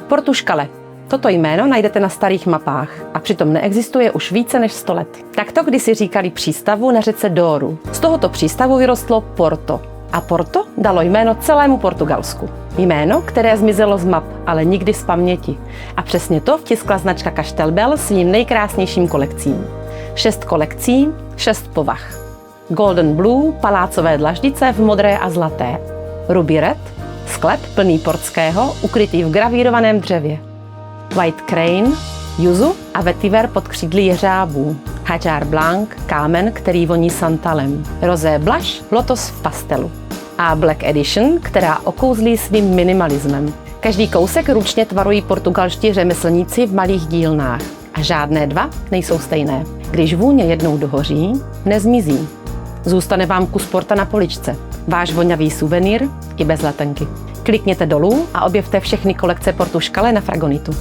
Portuškale. Toto jméno najdete na starých mapách a přitom neexistuje už více než 100 let. Takto kdysi říkali přístavu na řece Douro. Z tohoto přístavu vyrostlo Porto. A Porto dalo jméno celému Portugalsku. Jméno, které zmizelo z map, ale nikdy z paměti. A přesně to vtiskla značka Castelbel svým nejkrásnějším kolekcím. 6 kolekcí, 6 povah. Golden Blue, palácové dlaždice v modré a zlaté. Ruby Red, sklep plný portského, ukrytý v gravírovaném dřevě. White Crane, juzu a vetiver pod křídly jeřábů. Hajar Blanc, kámen, který voní santalem. Rosé Blush, lotos v pastelu. A Black Edition, která okouzlí svým minimalismem. Každý kousek ručně tvarují portugalští řemeslníci v malých dílnách. A žádné dva nejsou stejné. Když vůně jednou dohoří, nezmizí. Zůstane vám kus porta na poličce. Váš vonavý suvenýr i bez letenky. Klikněte dolů a objevte všechny kolekce Portuškale na Fragonitu.